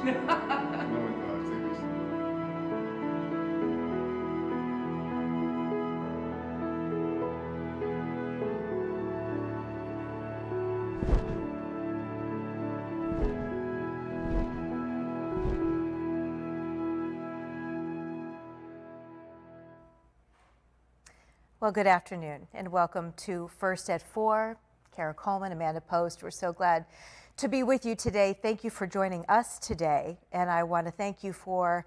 Well, good afternoon and welcome to First at 4. Kara Coleman, Amanda Post, we're so glad to be with you today. Thank you for joining us today, and I want to thank you for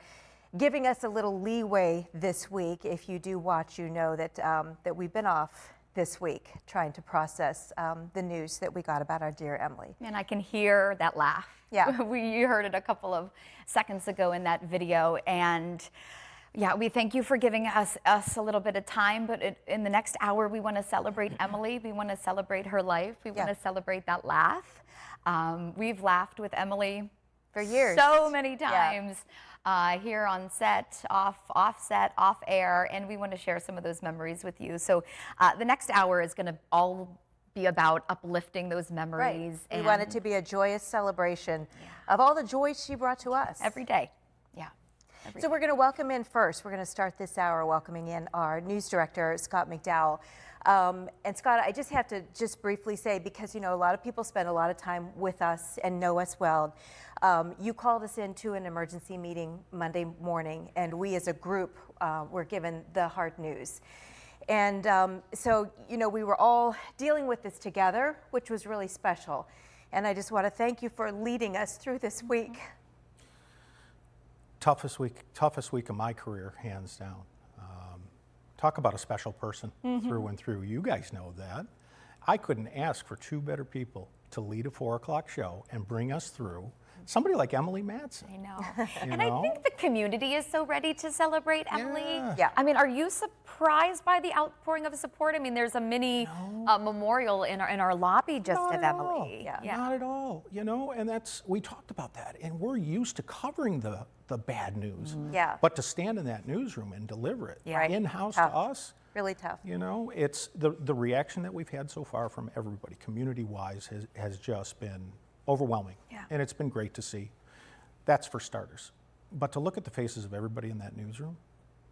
giving us a little leeway this week. If you do watch, you know that, that we've been off this week trying to process the news that we got about our dear Emily. And I can hear that laugh. Yeah. You heard it a couple of seconds ago in that video, and yeah, we thank you for giving us a little bit of time, but in the next hour, we want to celebrate Emily. We want to celebrate her life. We want to celebrate that laugh. We've laughed with Emily for years, so many times here on set, off set, off air, and we want to share some of those memories with you. So the next hour is going to all be about uplifting those memories. Right. We want it to be a joyous celebration of all the joy she brought to us. Every day. So we're going to welcome in first. We're going to start this hour welcoming in our news director, Scott McDowell. And Scott, I just have to briefly say, because, you know, a lot of people spend a lot of time with us and know us well. You called us into an emergency meeting Monday morning, and we as a group were given the hard news. And so, you know, we were all dealing with this together, which was really special. And I just want to thank you for leading us through this week. Toughest week of my career, hands down. Talk about a special person through and through. You guys know that. I couldn't ask for two better people to lead a 4 o'clock show and bring us through. Somebody like Emily Matson. I know. And I think the community is so ready to celebrate Emily. Yeah. I mean, are you surprised by the outpouring of support? I mean, there's a mini memorial in our lobby just of Emily. Yeah. Not at all. You know, and we talked about that, and we're used to covering the bad news. Yeah. But to stand in that newsroom and deliver it in-house to us, really tough. You know, it's the reaction that we've had so far from everybody, community-wise, has just been overwhelming. Yeah. And it's been great to see. That's for starters. But to look at the faces of everybody in that newsroom,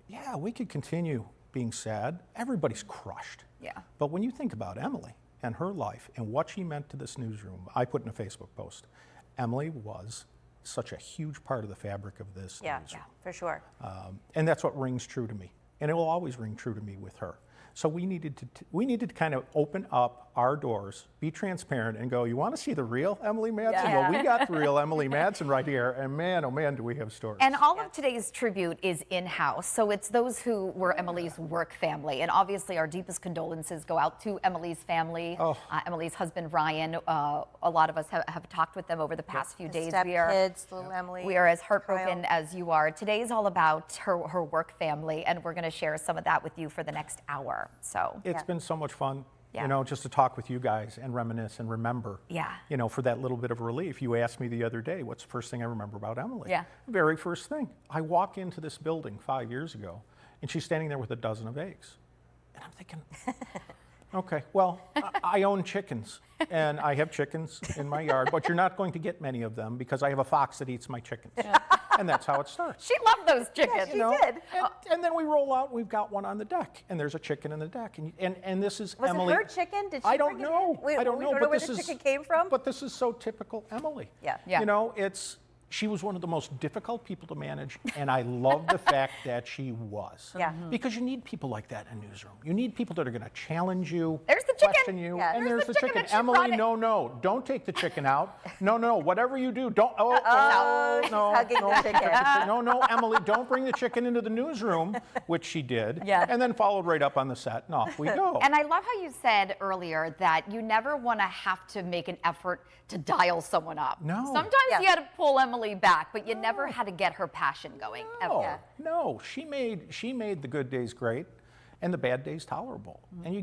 yeah, we could continue being sad. Everybody's crushed. Yeah. But when you think about Emily and her life and what she meant to this newsroom, I put in a Facebook post, Emily was such a huge part of the fabric of this newsroom. Yeah, for sure. And that's what rings true to me. And it will always ring true to me with her. So we needed to kind of open up our doors, be transparent, and go, you want to see the real Emily Matson? Yeah. Well, we got the real Emily Matson right here, and man, oh man, do we have stories. And all of today's tribute is in-house, so it's those who were Emily's work family. And obviously our deepest condolences go out to Emily's family, Emily's husband, Ryan. A lot of us have talked with them over the past few days. Kids, little Emily. We are as heartbroken as you are. Today's all about her work family, and we're going to share some of that with you for the next hour. So it's been so much fun, you know, just to talk with you guys and reminisce and remember, you know, for that little bit of relief. You asked me the other day, what's the first thing I remember about Emily? Yeah. Very first thing. I walk into this building 5 years ago, and she's standing there with a dozen of eggs. And I'm thinking, okay, well, I own chickens, and I have chickens in my yard, but you're not going to get many of them because I have a fox that eats my chickens. And that's how it starts. She loved those chickens. Yeah, she did. And then we roll out, we've got one on the deck, and there's a chicken in the deck. And this is Emily. Was it her chicken? Did she I don't know. I don't know. But where the chicken came from? But this is so typical Emily. Yeah. You know, she was one of the most difficult people to manage, and I love the fact that she was. Yeah. Because you need people like that in a newsroom. You need people that are going to challenge you, There's the chicken. question you, and there's the chicken. that she Emily, brought no, don't take the chicken out. No, whatever you do, don't. she's hugging the chicken. No, Emily, don't bring the chicken into the newsroom, which she did, Yeah. and then followed right up on the set, and off we go. And I love how you said earlier that you never want to have to make an effort to dial someone up. No. Sometimes you had to pull Emily back, but you never had to get her passion going. Ever. No, she made the good days great and the bad days tolerable. And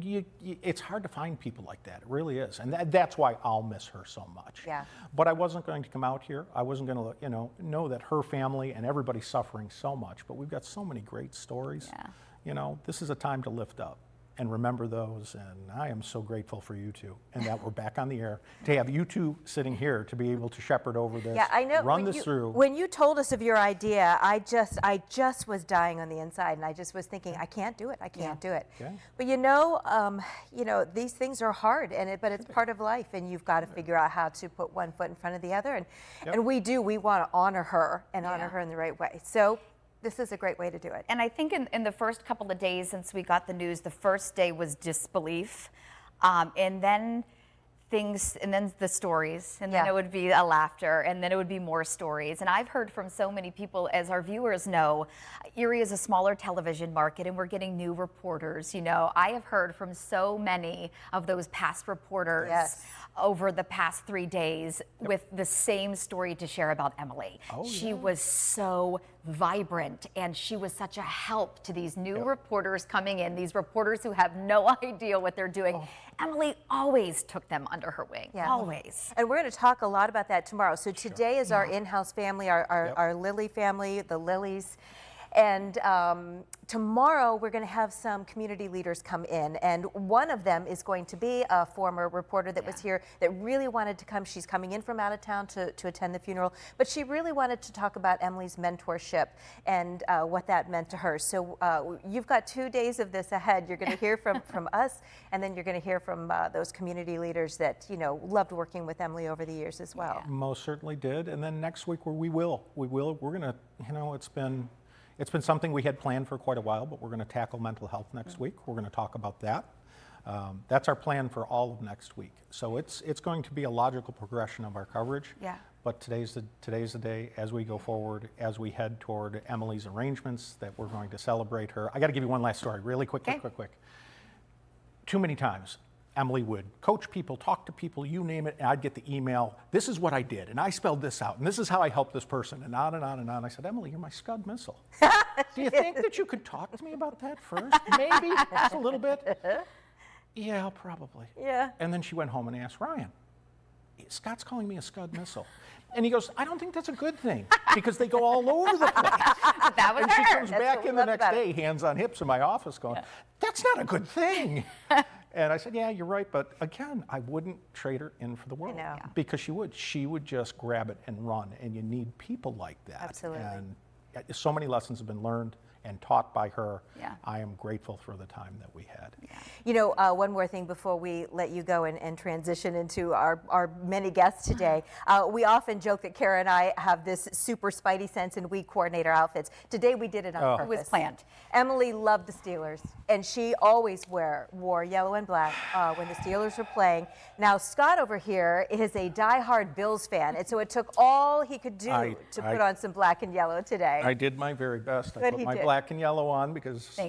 it's hard to find people like that. It really is. And that's why I'll miss her so much. Yeah. But I wasn't going to come out here. I wasn't going to, know that her family and everybody's suffering so much. But we've got so many great stories. Yeah. This is a time to lift up. and remember those. And I am so grateful for you two, and that we're back on the air. To have you two sitting here to be able to shepherd over this, Yeah, I know. run this through. When you told us of your idea, I just was dying on the inside, and I just was thinking, I can't do it. I can't do it. Yeah. But these things are hard, but it's part of life, and you've got to figure out how to put one foot in front of the other. And we want to honor her and honor her in the right way. So this is a great way to do it. And I think in the first couple of days since we got the news, the first day was disbelief, and then the stories, and then it would be a laughter, and then it would be more stories. And I've heard from so many people, as our viewers know, Erie is a smaller television market, and we're getting new reporters. I have heard from so many of those past reporters over the past 3 days with the same story to share about Emily. She was so vibrant, and she was such a help to these new reporters coming in, these reporters who have no idea what they're doing. Emily always took them under her wing, always. And we're going to talk a lot about that tomorrow. So today is our in-house family, our Lily family, the Lilies. And tomorrow we're going to have some community leaders come in, and one of them is going to be a former reporter that was here that really wanted to come. She's coming in from out of town to attend the funeral, but she really wanted to talk about Emily's mentorship and what that meant to her. So you've got 2 days of this ahead. You're going to hear from us, and then you're going to hear from those community leaders that loved working with Emily over the years as well. Most certainly did. And then next week we're going to, it's been something we had planned for quite a while, but we're going to tackle mental health next week. We're going to talk about that. That's our plan for all of next week. So it's going to be a logical progression of our coverage. Yeah. But today's the day as we go forward, as we head toward Emily's arrangements, that we're going to celebrate her. I got to give you one last story, really quick. Too many times, Emily would coach people, talk to people, you name it, and I'd get the email, this is what I did, and I spelled this out, and this is how I helped this person, and on and on and on. I said, Emily, you're my Scud missile. Do you think that you could talk to me about that first? Maybe, just a little bit. Yeah, probably. Yeah. And then she went home and asked Ryan, Scott's calling me a Scud missile. And he goes, I don't think that's a good thing, because they go all over the place. That was And she her. comes back in the next day, hands on hips in my office going, that's not a good thing. And I said, yeah, you're right. But again, I wouldn't trade her in for the world. know. Because she would just grab it and run. And you need people like that. Absolutely. And so many lessons have been learned and taught by her. Yeah. I am grateful for the time that we had. One more thing before we let you go and transition into our many guests today. We often joke that Kara and I have this super spidey sense and we coordinate our outfits. Today we did it on purpose. It was planned. Emily loved the Steelers, and she always wore yellow and black when the Steelers were playing. Now, Scott over here is a diehard Bills fan, and so it took all he could do to put on some black and yellow today. I did my very best. I put my black and yellow on because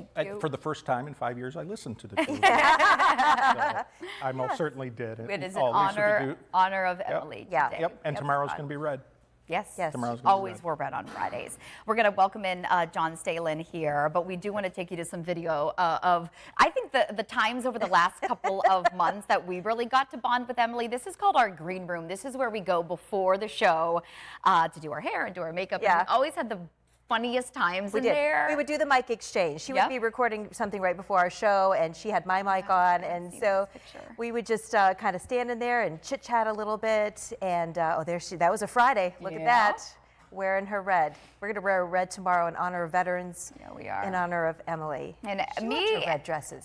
for the first time in 5 years I listened to the TV. So I most certainly did. It is an honor of Emily today. Yep, and tomorrow's going to be red. Yes, Tomorrow's always wore red on Fridays. We're going to welcome in John Stalin here, but we do want to take you to some video of, I think, the times over the last couple of months that we really got to bond with Emily. This is called our green room. This is where we go before the show to do our hair and do our makeup. Yeah. And we always had the funniest times in there. We would do the mic exchange. She would be recording something right before our show, and she had my mic on, and so we would just kind of stand in there and chit chat a little bit. And that was a Friday. Look at that, wearing her red. We're going to wear red tomorrow in honor of veterans. Yeah, we are. In honor of Emily. And she me, loved her red dresses.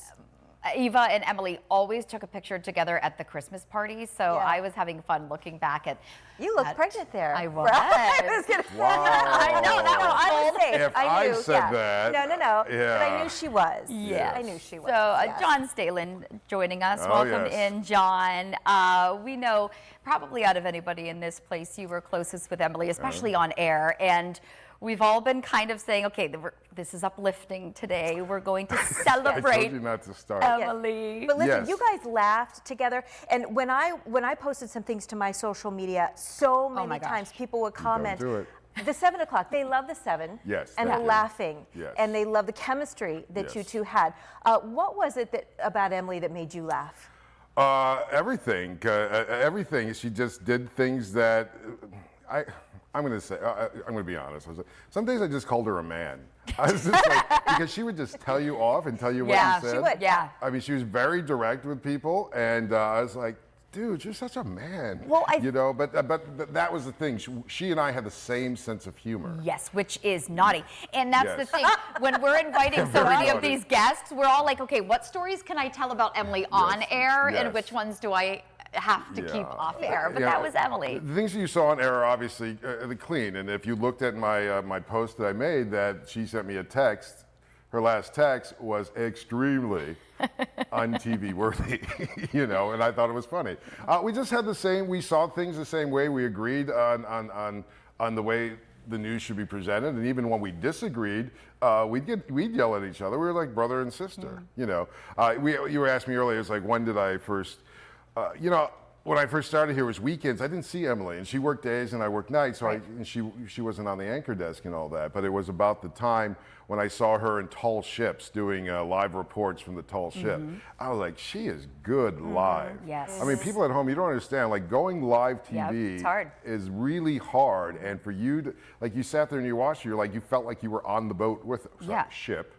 Eva and Emily always took a picture together at the Christmas party, so I was having fun looking back at. You look pregnant there. I was. I was going to say. I know that was I was safe. If I knew, said that. No. Yeah. But I knew she was. Yes. I knew she was. So John Stalin joining us. Oh, Welcome yes. in, John. We know probably out of anybody in this place, you were closest with Emily, especially on air. And we've all been kind of saying, okay, this is uplifting today. We're going to I celebrate told you not to start. Emily. But listen, Yes. you guys laughed together, and when I posted some things to my social media, so many times people would comment. do it. The 7 o'clock, they love the 7. Yes, And they the do. laughing. Yes. And they love the chemistry that you Yes. two had. What was it about Emily that made you laugh? Everything. Everything. She just did things that I'm going to say, I'm going to be honest. Some days I just called her a man. I was just like, because she would just tell you off and tell you what you said. She would. Yeah. I mean, she was very direct with people, and I was like, dude, you're such a man. Well, you know, but that was the thing. She and I had the same sense of humor. Yes, which is naughty. And that's the Yes. thing. When we're inviting so Very many of naughty. these guests, we're all like, okay, what stories can I tell about Emily on air, and yes. which ones do I have to keep off air? But You that know, was Emily. The things that you saw on air are obviously the clean. And if you looked at my my post that I made, that she sent me a text. Her last text was extremely un-TV worthy, you know, and I thought it was funny. We just had the same. We saw things the same way. We agreed on the way the news should be presented, and even when we disagreed, we'd yell at each other. We were like brother and sister, you know. You were asking me earlier, it's like, when did I first, you know, when I first started here, it was weekends. I didn't see Emily, and she worked days and I worked nights, so and she wasn't on the anchor desk and all that. But it was about the time when I saw her in tall ships doing live reports from the tall ship. I was like, she is good live. Yes. I mean, people at home, you don't understand. Like, going live TV it's hard. is really hard, and for you to, like, you sat there and you watched her, you're like, you felt like you were on the boat with ship.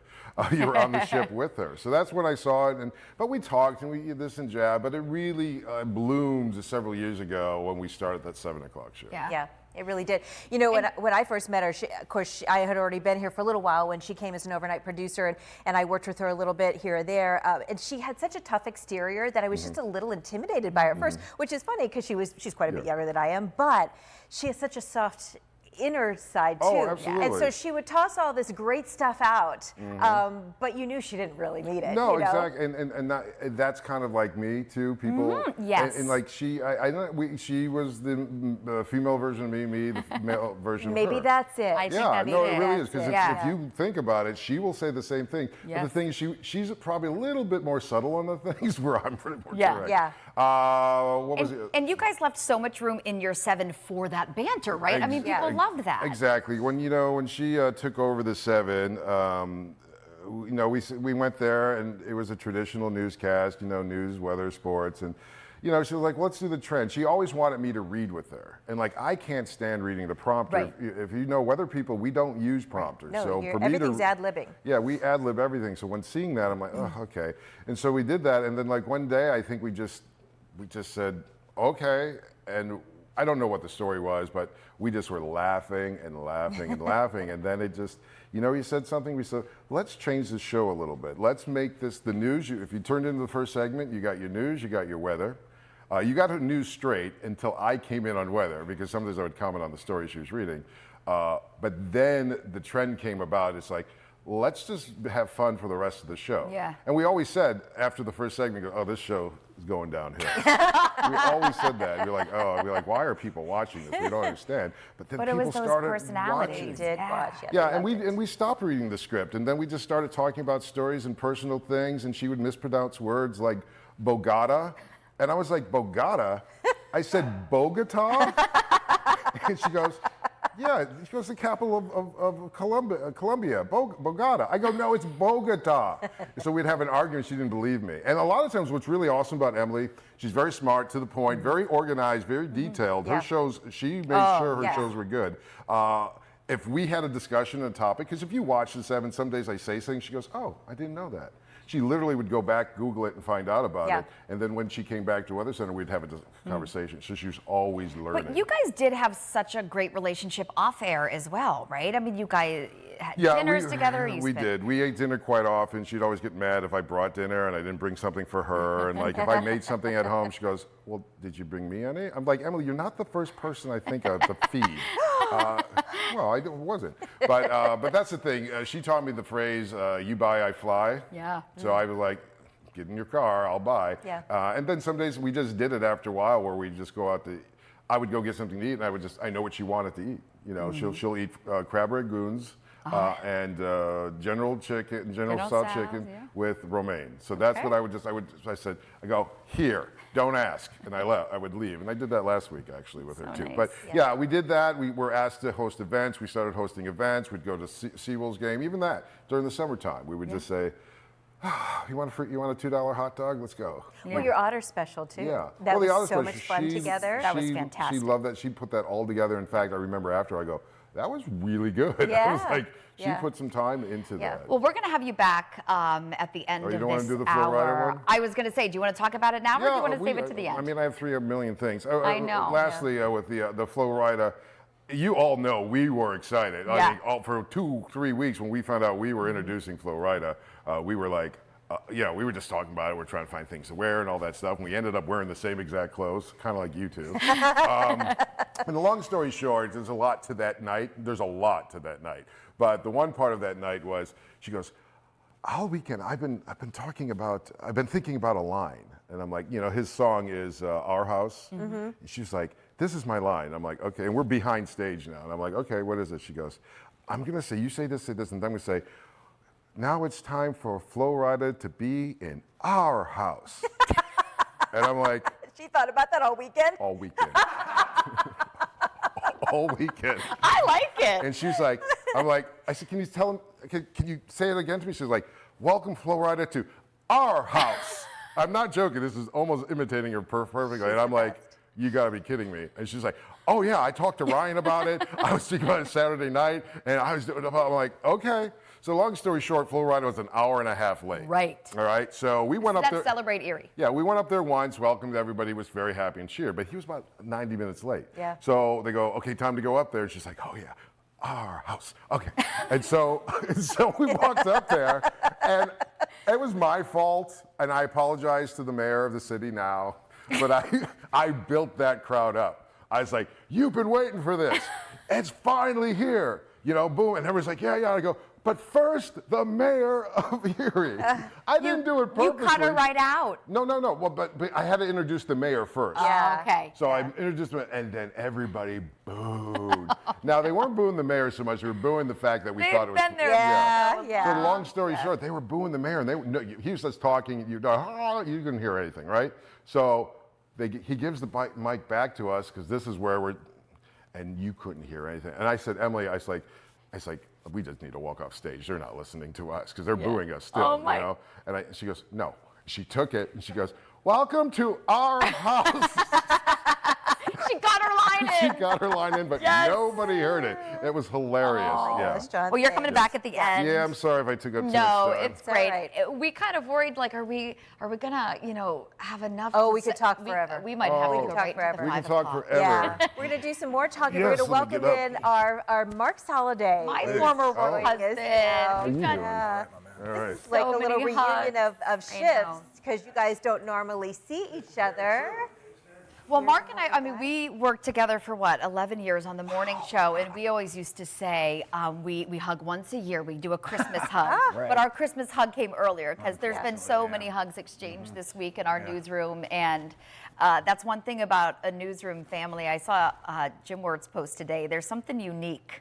You were on the ship with her. So that's when I saw it. But we talked and we did this and jab, but it really bloomed several years ago when we started that 7 o'clock show. Yeah, it really did. You know, when I first met her, of course, I had already been here for a little while when she came as an overnight producer, and I worked with her a little bit here or there. And she had such a tough exterior that I was just a little intimidated by her at first, which is funny because she's quite a bit younger than I am, but she has such a soft inner side too. Oh, absolutely. And so she would toss all this great stuff out, but you knew she didn't really mean it. No, you know? exactly, and that's kind of like me too. People, yes. and like she was the female version of me the male version of her. Maybe that's it. I think Yeah, that'd be no, it really is, That's because it. if you think about it, she will say the same thing. But the Yes. thing is, she's probably a little bit more subtle on the things where I'm pretty more direct. Yeah. What was it? And you guys left so much room in your 7 for that banter, right? I mean, people loved that. Exactly. When she took over the 7, you know, we went there and it was a traditional newscast, you know, news, weather, sports, and you know, she was like, let's do the trend. She always wanted me to read with her, and like, I can't stand reading the prompter. Right. If you know weather people, we don't use prompters. No, so for me everything's to ad-libbing. Yeah, we ad-lib everything. So when seeing that, I'm like, oh, okay. And so we did that, and then like one day, I think we just said, okay, and I don't know what the story was, but we just were laughing and laughing and laughing, and then it just, you know, he said something. We said, let's change the show a little bit. Let's make this the news. If you turned into the first segment, you got your news, you got your weather. You got her news straight until I came in on weather, because sometimes I would comment on the story she was reading. But then the trend came about. It's like, let's just have fun for the rest of the show. Yeah. And we always said after the first segment, oh, this show is going downhill. We always said that. We're like, why are people watching this? We don't understand. But then But it people was those started personalities. watching. Did watch it. Yeah, and we stopped reading the script, and then we just started talking about stories and personal things, and she would mispronounce words like Bogota, and I was like, Bogota? I said Bogota? And she goes, yeah, she goes, the capital of Colombia, Bogota. I go, no, it's Bogota. So we'd have an argument, she didn't believe me. And a lot of times what's really awesome about Emily, she's very smart, to the point, very organized, very detailed. Her shows, she made sure her shows were good. If we had a discussion on a topic, because if you watch the 7, some days I say things, she goes, oh, I didn't know that. She literally would go back, Google it, and find out about it. And then when she came back to Weather Center, we'd have a conversation. So she was always learning. But you guys did have such a great relationship off air as well, right? I mean, you guys had dinners together. We did. We ate dinner quite often. She'd always get mad if I brought dinner and I didn't bring something for her. And like, if I made something at home, she goes, well, did you bring me any? I'm like, Emily, you're not the first person I think of to feed. Well, I wasn't. But that's the thing. She taught me the phrase, you buy, I fly. Yeah. So I was like, get in your car, I'll buy. Yeah. And then some days we just did it after a while, where we just go out to, I would go get something to eat, and I know what she wanted to eat. You know, she'll eat crab rangoons and General Tso chicken with romaine. So that's what I said, I go, here, don't ask. And I would leave. And I did that last week, actually, with her, too. Nice. But yeah, we did that. We were asked to host events. We started hosting events. We'd go to Seawolves game, even that, during the summertime. We would just say, You want a $2 hot dog? Let's go. Well, your otter special too. Yeah. That the was Otter so Special, much fun together. That was fantastic. She loved that. She put that all together. In fact, I remember after I go, that was really good. I was Yeah. like, she Yeah. put some time into Yeah. that. Well, we're going to have you back at the end Oh, of you this don't wanna do the Flo Rida hour. one? I was going to say, do you want to talk about it now, or do you want to save it to the end? I mean, I have 3 million things. I know. Lastly, with the Flo Rida, you all know we were excited. I Yeah. mean, for 2-3 weeks when we found out we were introducing Flo Rida, we were like, we were just talking about it. We're trying to find things to wear and all that stuff. And we ended up wearing the same exact clothes, kind of like you two. And the long story short, there's a lot to that night. But the one part of that night was, she goes, all weekend I've been thinking about a line. And I'm like, his song is Our House. And she's like, this is my line. I'm like, okay. And we're behind stage now. And I'm like, okay, what is it? She goes, I'm going to say, you say this, and then I'm going to say, now it's time for Flo Rida to be in our house. And I'm like, She thought about that all weekend. all weekend. All weekend. I like it. And she's like, I said, can you tell him, can you say it again to me? She's like, welcome Flo Rida to our house. I'm not joking. This is almost imitating her perfectly. And I'm like, you gotta be kidding me. And she's like, oh yeah, I talked to Ryan about it. I was thinking about it Saturday night, and I was doing it. I'm like, okay. So long story short, Flo Rida was an hour and a half late. Right. All right. So we went up That's there. Celebrate Erie. Yeah, we went up there once, welcomed everybody, was very happy and cheered, but he was about 90 minutes late. Yeah. So they go, okay, time to go up there. And she's like, oh yeah, our house. Okay. And so we walked up there, and it was my fault, and I apologize to the mayor of the city now, but I built that crowd up. I was like, you've been waiting for this. It's finally here. Boom. And everyone's like, yeah. I go, but first, the mayor of Erie. I didn't do it purposely. You cut her right out. No. Well, but I had to introduce the mayor first. Yeah. Okay. So I introduced him, and then everybody booed. Now, they weren't booing the mayor so much. They were booing the fact that we thought it was. They've been there. Yeah. So long story short, they were booing the mayor, and he was just talking. You couldn't hear anything, right? So he gives the mic back to us, because this is where and you couldn't hear anything. And I said, Emily, I was like, we just need to walk off stage. They're not listening to us, because they're booing us still. Oh, my. And she goes, no. She took it, and she goes, welcome to our house. She got her line She in. got her line in, but nobody heard it. It was hilarious. Gosh, John, Well, you're coming thanks. back at the end. Yeah, I'm sorry if I took up too much No, time. it's all great. right. We kind of worried, like, are we gonna, have enough? Oh, to we could say- talk forever. We might have to go talk right forever. to We the can 5 talk o'clock. forever. Yeah, we're going to do some more talking. Yes, we're going to let me welcome get in our Mark Soliday. My who's former joining us husband. now. We've got Yeah. All right. It's like So a little many reunion hugs. of I shifts, know. because you guys don't normally see each other. Well, Mark and I mean, we worked together for 11 years on the morning show, and we always used to say we hug once a year. We do a Christmas hug, but our Christmas hug came earlier, because there's been so many hugs exchanged this week in our newsroom, and that's one thing about a newsroom family. I saw Jim Ward's post today. There's something unique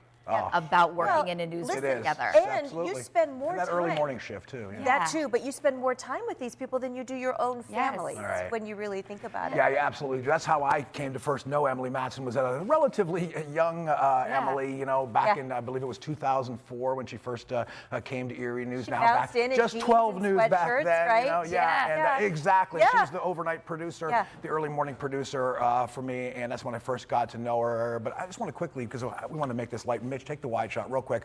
about working in a newsroom listen, together. And Absolutely. you spend more And that time. early morning shift too. Yeah. That too, but you spend more time with these people than you do your own Yes. family. All right. When you really think about it. Yeah, absolutely. That's how I came to first know Emily Matson. Was a relatively young Emily, back in, I believe it was 2004 when she first came to Erie News Now. bounced in just jeans 12 and news back sweatshirts, then. right? Yeah, and exactly. She Yeah. was the overnight producer, Yeah. the early morning producer for me, and that's when I first got to know her. But I just want to quickly, because we want to make this light. Mitch, take the wide shot real quick.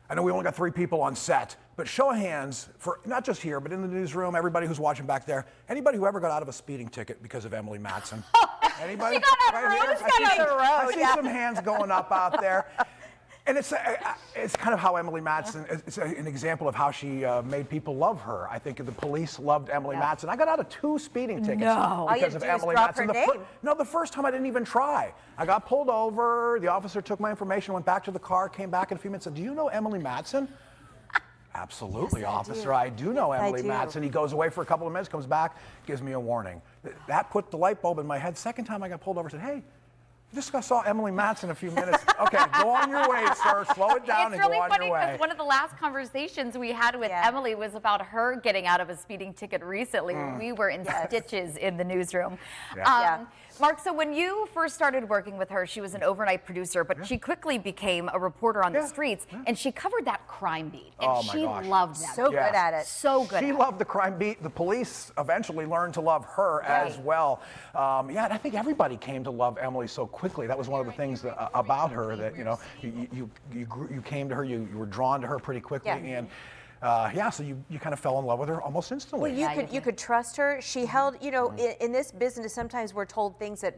I know we only got 3 people on set, but show of hands for not just here, but in the newsroom, everybody who's watching back there, anybody who ever got out of a speeding ticket because of Emily Matson. Anybody? She got out of the road. here? She got out of the I road, see yeah. some hands going up out there. And it's kind of how Emily Matson, it's an example of how she made people love her. I think the police loved Emily Matson. I got out of 2 speeding tickets No. All you because had of to do was Emily drop Matson. her name. No, the first time I didn't even try. I got pulled over, the officer took my information, went back to the car, came back in a few minutes and said, do you know Emily Matson? Absolutely, Yes, I officer. do. I do know Yes, I Emily do. Matson. He goes away for a couple of minutes, comes back, gives me a warning. That put the light bulb in my head. Second time I got pulled over, I said, hey, Just saw Emily Matson a few minutes. Okay, go on your way, sir. Slow it down It's and really go on funny your way. because one of the last conversations we had with Emily was about her getting out of a speeding ticket recently when we were in stitches in the newsroom. Mark, so when you first started working with her, she was an overnight producer, but she quickly became a reporter on the streets, and she covered that crime beat, and she loved that. So good at it. So good. She loved the crime beat. The police eventually learned to love her as well. And I think everybody came to love Emily so quickly. That was one of the things about her that, you came to her, you were drawn to her pretty quickly, and so you kind of fell in love with her almost instantly. Well, you could trust her. She held, in this business, sometimes we're told things that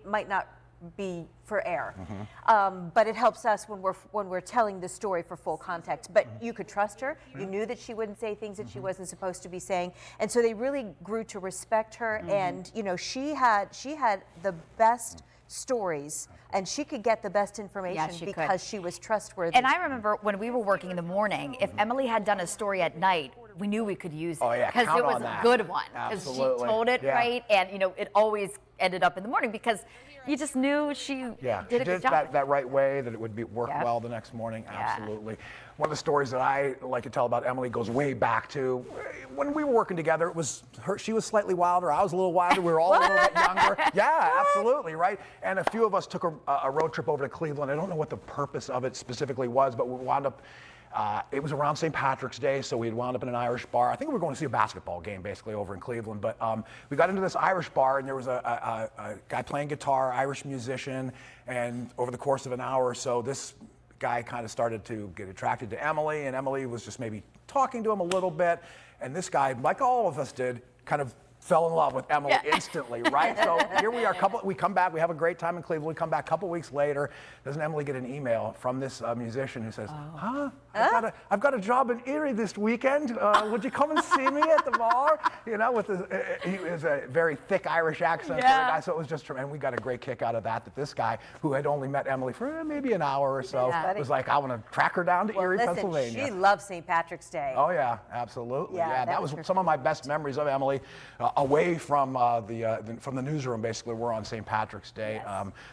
might not be for air, but it helps us when we're telling the story for full context. But you could trust her. You knew that she wouldn't say things that she wasn't supposed to be saying, and so they really grew to respect her. And she had the best stories, and she could get the best information because she was trustworthy. And I remember when we were working in the morning, if Emily had done a story at night, we knew we could use it because it was a good one. Because she told it right, and it always ended up in the morning because you just knew she did a good job. That right way, that it would work well the next morning. Absolutely. One of the stories that I like to tell about Emily goes way back to when we were working together. It was her. She was slightly wilder. I was a little wilder. We were all a little bit younger. Yeah, absolutely, right. And a few of us took a road trip over to Cleveland. I don't know what the purpose of it specifically was, but we wound up. It was around St. Patrick's Day, so we had wound up in an Irish bar. I think we were going to see a basketball game, basically, over in Cleveland. But we got into this Irish bar, and there was a guy playing guitar, Irish musician, and over the course of an hour or so, this guy kind of started to get attracted to Emily, and Emily was just maybe talking to him a little bit, and this guy, like all of us did, kind of fell in love with Emily instantly, right? So here we are, we come back, we have a great time in Cleveland, we come back a couple weeks later, doesn't Emily get an email from this musician who says, I've got a job in Erie this weekend, would you come and see me at the bar? He was a very thick Irish accent, guy, so it was just tremendous, and we got a great kick out of that this guy, who had only met Emily for maybe an hour or so, was like, I want to track her down to Erie, Pennsylvania. She loved St. Patrick's Day. Oh yeah, absolutely. Yeah, that was some of my best memories of Emily. Away from the newsroom, basically, we're on St. Patrick's Day.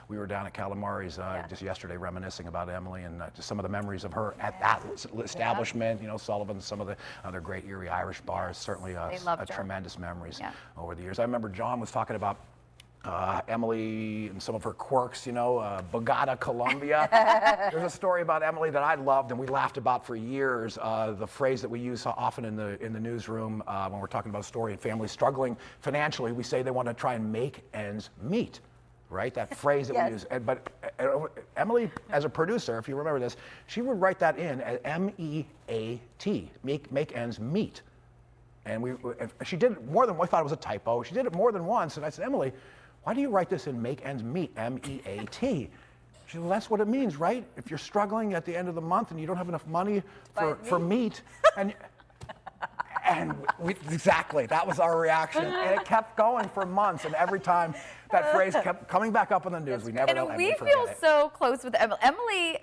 We were down at Calamari's just yesterday reminiscing about Emily and just some of the memories of her at that establishment. Sullivan, some of the other great Erie Irish bars, certainly tremendous memories over the years. I remember John was talking about Emily and some of her quirks, Bogota, Colombia. There's a story about Emily that I loved and we laughed about for years. The phrase that we use often in the newsroom when we're talking about a story and families struggling financially, we say they want to try and make ends meet. Right, that phrase that we use. But Emily, as a producer, if you remember this, she would write that in as M-E-A-T, make ends meet. And she did it more than we thought it was a typo. She did it more than once, and I said, Emily, why do you write this in make ends meet, M-E-A-T? She said, well, that's what it means, right? If you're struggling at the end of the month and you don't have enough money for meat, exactly, that was our reaction. And it kept going for months, and every time that phrase kept coming back up on the news, we never know. And we feel so close with Emily. Emily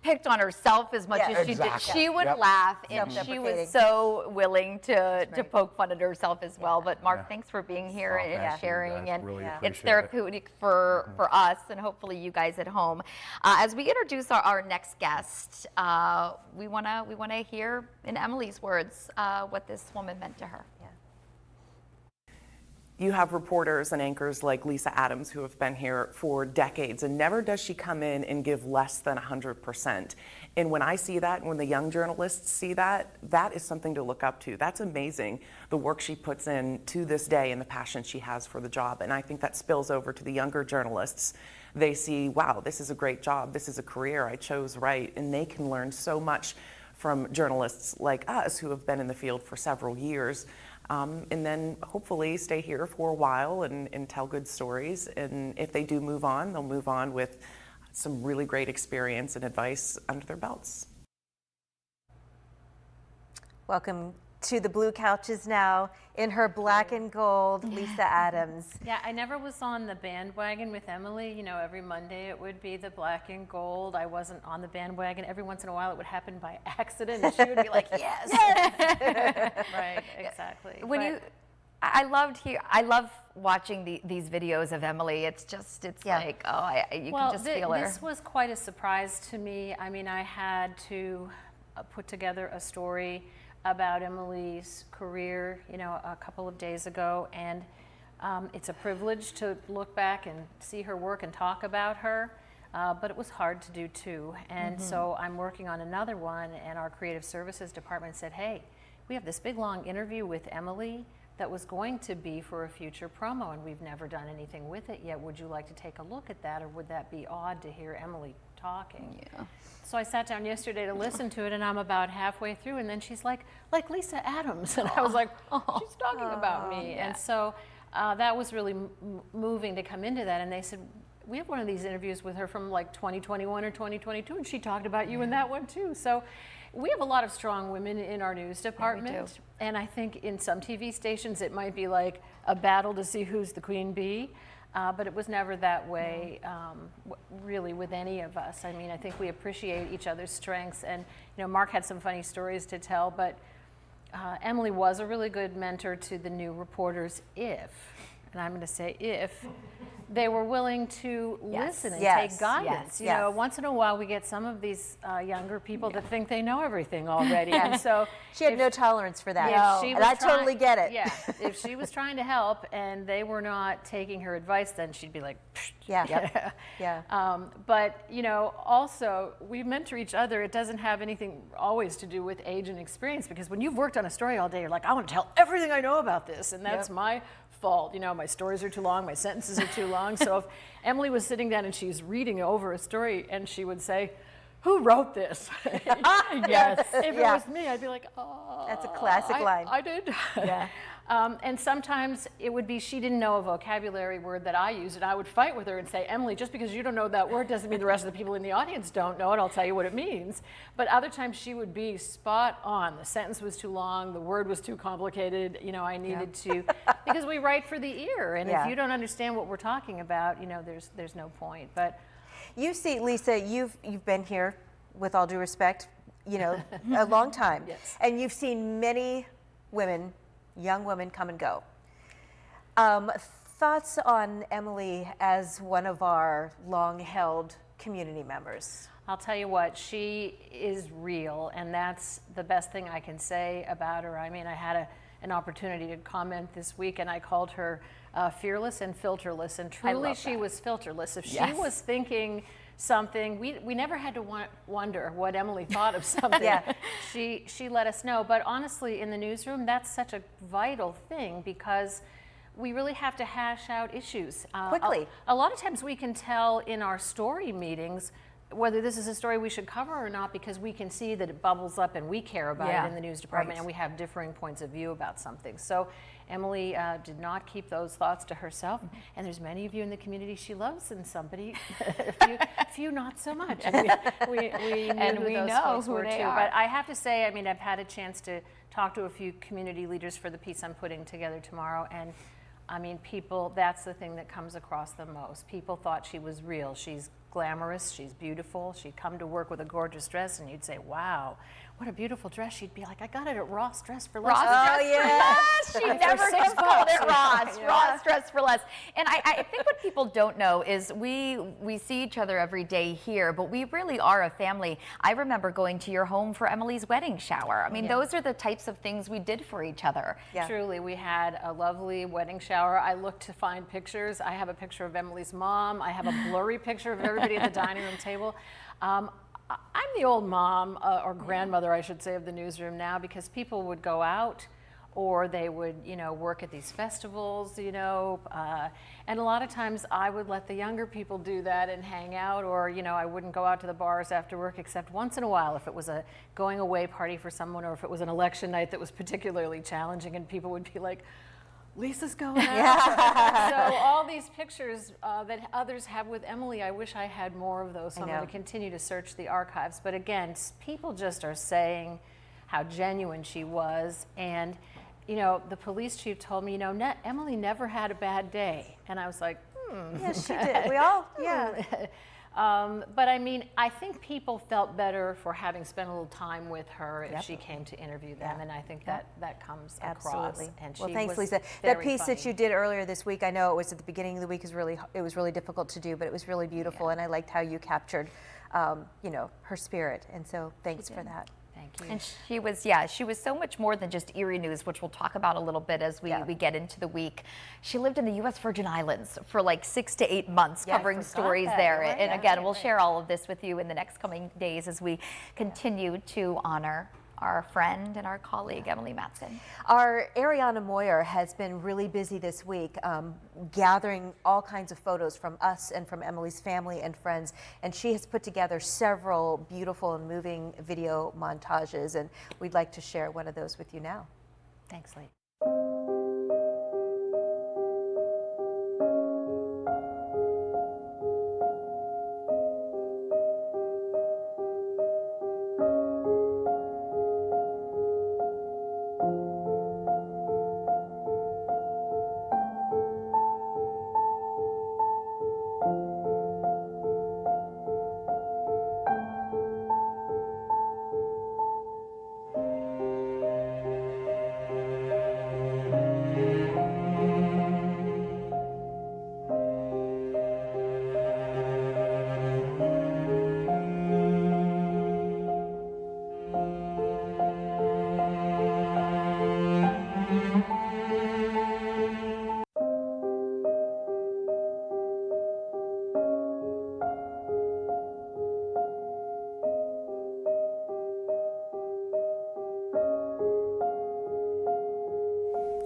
picked on herself as much as she did. She would laugh, and she was so willing to poke fun at herself as well. But Mark, thanks for being here and sharing. And really it's therapeutic for us and hopefully you guys at home. As we introduce our next guest, we wanna hear in Emily's words what this woman meant to her. You have reporters and anchors like Lisa Adams who have been here for decades, and never does she come in and give less than 100%. And when I see that, and when the young journalists see that, that is something to look up to. That's amazing, the work she puts in to this day and the passion she has for the job. And I think that spills over to the younger journalists. They see, wow, this is a great job, this is a career I chose right, and they can learn so much from journalists like us who have been in the field for several years. And then hopefully stay here for a while and tell good stories. And if they do move on, they'll move on with some really great experience and advice under their belts. Welcome to the blue couches now in her black and gold, Lisa Adams. Yeah, I never was on the bandwagon with Emily. Every Monday it would be the black and gold. I wasn't on the bandwagon. Every once in a while it would happen by accident and she would be like, yes. Right, exactly. I love watching these videos of Emily. It's just, it's like, you can just feel her. This was quite a surprise to me. I mean, I had to put together a story about Emily's career, a couple of days ago, and it's a privilege to look back and see her work and talk about her, but it was hard to do too. And so I'm working on another one, and our creative services department said, hey, we have this big long interview with Emily that was going to be for a future promo, and we've never done anything with it yet. Would you like to take a look at that, or would that be odd to hear Emily talking? Yeah. So I sat down yesterday to listen to it, and I'm about halfway through, and then she's like Lisa Adams, and I was like, she's talking about me. Yeah. And so that was really moving to come into that, and they said, we have one of these interviews with her from like 2021 or 2022, and she talked about you in that one too. So we have a lot of strong women in our news department, and I think in some TV stations it might be like a battle to see who's the queen bee, but it was never that way really with any of us. I mean, I think we appreciate each other's strengths, and Mark had some funny stories to tell, but Emily was a really good mentor to the new reporters if, and I'm going to say if, they were willing to listen and take guidance. Once in a while we get some of these younger people that think they know everything already. And so she had no tolerance for that. And I totally get it. Yeah, if she was trying to help and they were not taking her advice, then she'd be like, psh. But also we mentor each other. It doesn't have anything always to do with age and experience, because when you've worked on a story all day, you're like, I want to tell everything I know about this, and that's my fault. My stories are too long, my sentences are too long. So if Emily was sitting down and she's reading over a story and she would say, who wrote this? Yes. If it was me, I'd be like, oh. That's a classic line. I did. Yeah. And sometimes it would be she didn't know a vocabulary word that I used, and I would fight with her and say, Emily, just because you don't know that word doesn't mean the rest of the people in the audience don't know it. I'll tell you what it means. But other times she would be spot on. The sentence was too long, the word was too complicated. I needed to, because we write for the ear, and if you don't understand what we're talking about, there's no point. But you see, Lisa, you've been here, with all due respect, a long time, and you've seen many women, young women, come and go. Thoughts on Emily as one of our long-held community members? I'll tell you what, she is real, and that's the best thing I can say about her. I mean, I had an opportunity to comment this week, and I called her fearless and filterless, and truly she was filterless. If she was thinking something, we never had to wonder what Emily thought of something. She let us know. But honestly, in the newsroom, that's such a vital thing, because we really have to hash out issues quickly. A lot of times we can tell in our story meetings whether this is a story we should cover or not, because we can see that it bubbles up and we care about it in the news department, and we have differing points of view about something. So Emily did not keep those thoughts to herself, and there's many of you in the community she loves, and somebody, a few not so much. And we knew who those folks were too. But I have to say, I mean, I've had a chance to talk to a few community leaders for the piece I'm putting together tomorrow, and I mean, people, that's the thing that comes across the most. People thought she was real. She's glamorous, she's beautiful. She'd come to work with a gorgeous dress, and you'd say, wow, what a beautiful dress. She'd be like, I got it at Ross Dress for Less. She never just called it Ross. Ross Dress for Less. And I think what people don't know is we see each other every day here, but we really are a family. I remember going to your home for Emily's wedding shower. I mean, those are the types of things we did for each other. Truly, we had a lovely wedding shower. I looked to find pictures. I have a picture of Emily's mom. I have a blurry picture of everybody at the dining room table. I'm the old mom, or grandmother, I should say, of the newsroom now, because people would go out, or they would, work at these festivals, and a lot of times I would let the younger people do that and hang out, or, I wouldn't go out to the bars after work, except once in a while if it was a going away party for someone, or if it was an election night that was particularly challenging, and people would be like, Lisa's going out. So all these pictures that others have with Emily, I wish I had more of those. So I'm going to continue to search the archives. But again, people just are saying how genuine she was. And, the police chief told me, Emily never had a bad day. And I was like, Yes, she did. We all, But I mean, I think people felt better for having spent a little time with her if she came to interview them, and I think that comes Absolutely. across. And Well, she thanks, was Lisa. That very piece that funny. you did earlier this week, I know it was at the beginning of the week, it was really difficult to do, but it was really beautiful, and I liked how you captured, you know, her spirit. And so thanks for that. Thank you. And she was so much more than just Erie News, which we'll talk about a little bit as we get into the week. She lived in the U.S. Virgin Islands for like 6 to 8 months, Yeah, I covering forgot stories that. there. You're right. And Yeah, again, right, we'll right. share all of this with you in the next coming days as we continue to honor our friend and our colleague, Emily Matson. Our Ariana Moyer has been really busy this week, gathering all kinds of photos from us and from Emily's family and friends, and she has put together several beautiful and moving video montages, and we'd like to share one of those with you now. Thanks, Lee.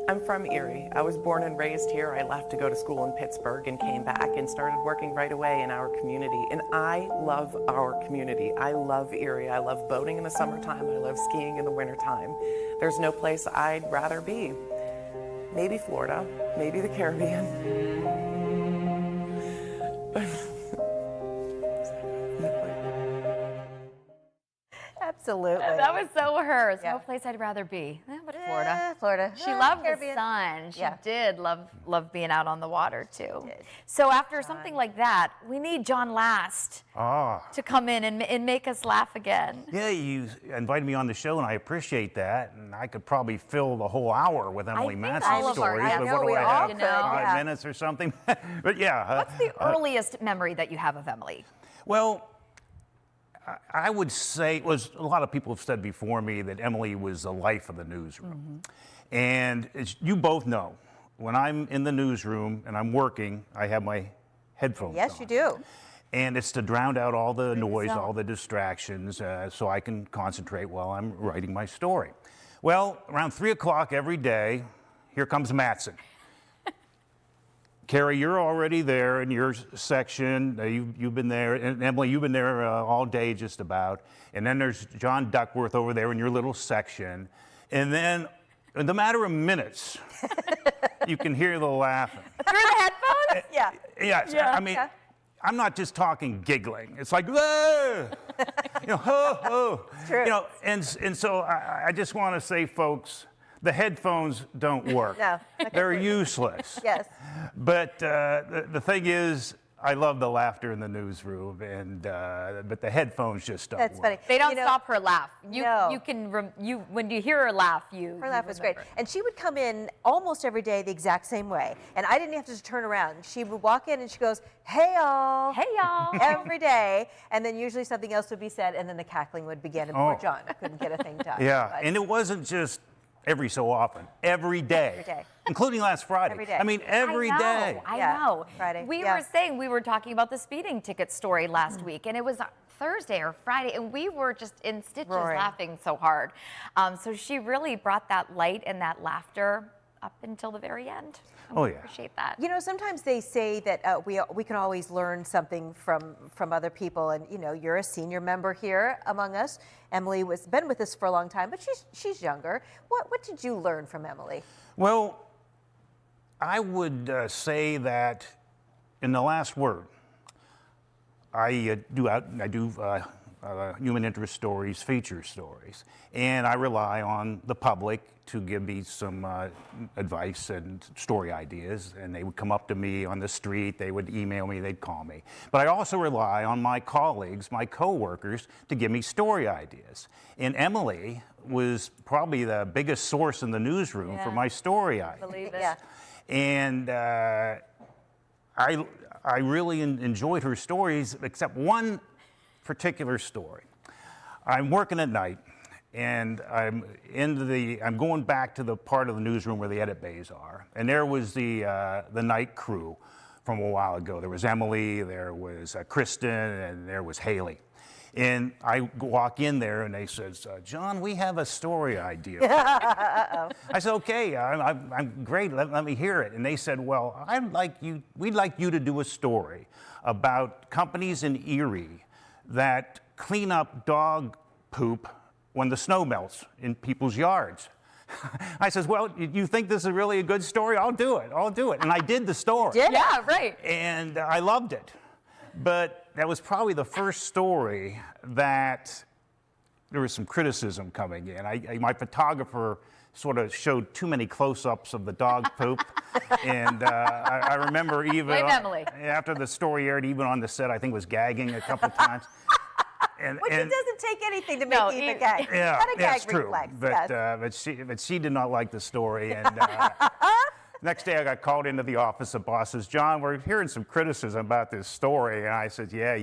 I'm from Erie. I was born and raised here. I left to go to school in Pittsburgh and came back and started working right away in our community. And I love our community. I love Erie. I love boating in the summertime. I love skiing in the wintertime. There's no place I'd rather be. Maybe Florida, maybe the Caribbean. Absolutely. That was so hers. Yeah. No place I'd rather be. But Florida. Florida. She loved the Caribbean. sun. She Yeah. did love being out on the water too. So after something like that, we need John Last to come in and make us laugh again. Yeah, you invited me on the show, and I appreciate that. And I could probably fill the whole hour with Emily think Matson all of our stories. guests But I know, what do we I all have? could, 5 yeah. minutes or something? But yeah. What's the earliest memory that you have of Emily? Well, I would say, a lot of people have said before me that Emily was the life of the newsroom. And as you both know, when I'm in the newsroom and I'm working, I have my headphones Yes, on. you do. And it's to drown out all the noise, zone. all the distractions, so I can concentrate while I'm writing my story. Well, around 3 o'clock every day, here comes Matson. Carrie, you're already there in your section. You've been there, and Emily, you've been there all day just about. And then there's John Duckworth over there in your little section. And then, in the matter of minutes, you can hear the laughing. Through the headphones? Yeah. Yes, I mean, Yeah. I'm not just talking giggling. It's like, "Whoa!" You know, ho, ho. true. You know, and so I just want to say, folks, the headphones don't work. No, They're useless. Yes. But the thing is, I love the laughter in the newsroom, but the headphones just don't That's work. funny. They don't You know, stop her laugh. No. You can when you hear her laugh, Her laugh was great. remember. And she would come in almost every day the exact same way. And I didn't have to turn around. She would walk in and she goes, "Hey, y'all." Hey, y'all. Every day. And then usually something else would be said, and then the cackling would begin. And poor Oh. John couldn't get a thing done. Yeah, But- and it wasn't just every so often, every day. Every day. Including last Friday. Every day. I mean, every day. I Yeah, know. Friday, We yeah. were saying we were talking about the speeding ticket story last week, and it was Thursday or Friday, and we were just in stitches Roaring. laughing so hard. So she really brought that light and that laughter up until the very end. And Oh, we yeah. appreciate that. You know, sometimes they say that we can always learn something from other people, and you know, you're a senior member here among us. Emily was been with us for a long time, but she's younger. What did you learn from Emily? Well, I would say that in the last word, I human interest stories, feature stories. And I rely on the public to give me some advice and story ideas. And they would come up to me on the street, they would email me, they'd call me. But I also rely on my colleagues, my coworkers, to give me story ideas. And Emily was probably the biggest source in the newsroom for my story ideas. Believe it. Yeah. And I really enjoyed her stories, except one particular story. I'm working at night, and I'm going back to the part of the newsroom where the edit bays are, and there was the night crew from a while ago. There was Emily, there was Kristen, and there was Haley. And I walk in there, and they says, "John, we have a story idea." I said, "Okay, I'm great. Let me hear it." And they said, "Well, we'd like you to do a story about companies in Erie that clean up dog poop when the snow melts in people's yards." I says, "Well, you think this is really a good story? I'll do it. And I did the story. Yeah, right. And I loved it. But that was probably the first story that there was some criticism coming in. My photographer sort of showed too many close-ups of the dog poop. And I remember even Blame Emily. after the story aired, even on the set, I think was gagging a couple times. Which it doesn't take anything to make No, Eva it- gag. Yeah, Got a gag that's true. reflex. But, Yes. but she did not like the story. And next day I got called into the office. The boss says, "John, we're hearing some criticism about this story." And I said, yeah,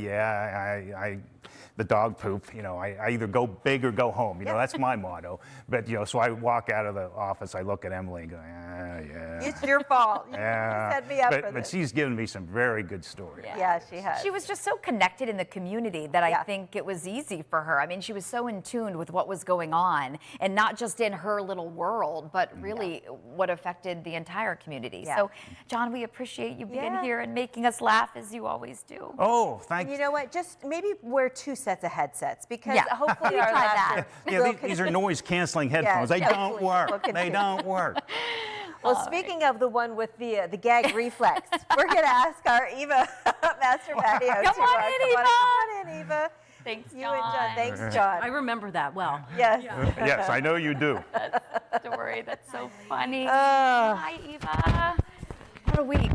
the dog poop, I either go big or go home. That's my motto. But, so I walk out of the office, I look at Emily and go, yeah. It's your fault. You Yeah. set me up for But this. she's given me some very good stories. Yeah, she has. She was just so connected in the community that I think it was easy for her. I mean, she was so in tune with what was going on, and not just in her little world, but really what affected the entire community. Yeah. So, John, we appreciate you being Yeah. here and making us laugh as you always do. Oh, thank You know what? Just maybe wear 2 sets of headsets because Yeah. hopefully We our tried laughter Yeah, will these are noise-canceling headphones. They hopefully don't we'll work. They continue. don't work. Well, speaking of the one with the gag reflex, we're going to ask our Eva Master Patio Come on in, Eva. Come on in, Eva. Thanks, You and John. John. Thanks, John. I rember that well. Yes. Yes, I know you do. Story. That's so funny. Oh. Hi, Eva. What a week.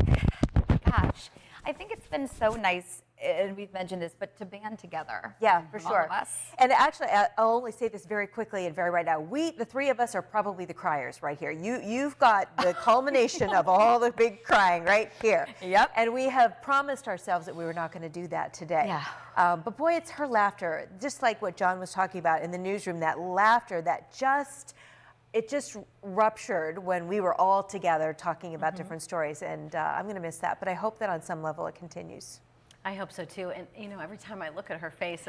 Gosh, I think it's been so nice, and we've mentioned this, but to band together. Yeah, for All sure. of us. And actually, I'll only say this very quickly and very right now. The 3 of us are probably the criers right here. You've got the culmination of all the big crying right here. Yep. And we have promised ourselves that we were not going to do that today. Yeah. But boy, it's her laughter, just like what John was talking about in the newsroom, that laughter that just ruptured when we were all together talking about different stories. And I'm going to miss that. But I hope that on some level it continues. I hope so too. And every time I look at her face,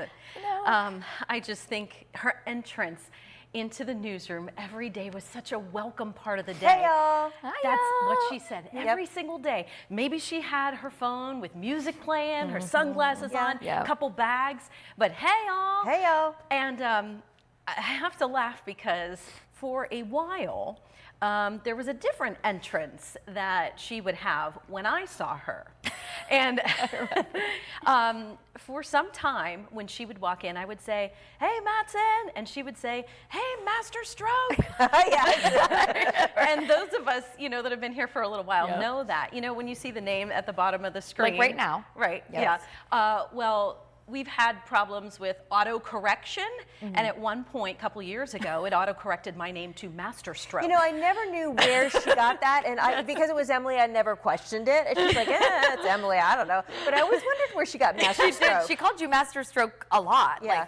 I just think her entrance into the newsroom every day was such a welcome part of the day. Hey, y'all. That's what she said every single day. Maybe she had her phone with music playing, her sunglasses on, Yeah. a couple bags, but hey, y'all. Hey, y'all. And I have to laugh because for a while, there was a different entrance that she would have when I saw her. And for some time, when she would walk in, I would say, "Hey, Matson," and she would say, "Hey, Master Stroke." And those of us, that have been here for a little while know that. When you see the name at the bottom of the screen. Like right now. Right, Yes. yeah. Well, we've had problems with auto-correction, and at one point, a couple years ago, it auto-corrected my name to Master Stroke. I never knew where she got that, and because it was Emily, I never questioned it. And she's like, it's Emily, I don't know. But I always wondered where she got Master Stroke. She called you Master Stroke a lot. Yeah.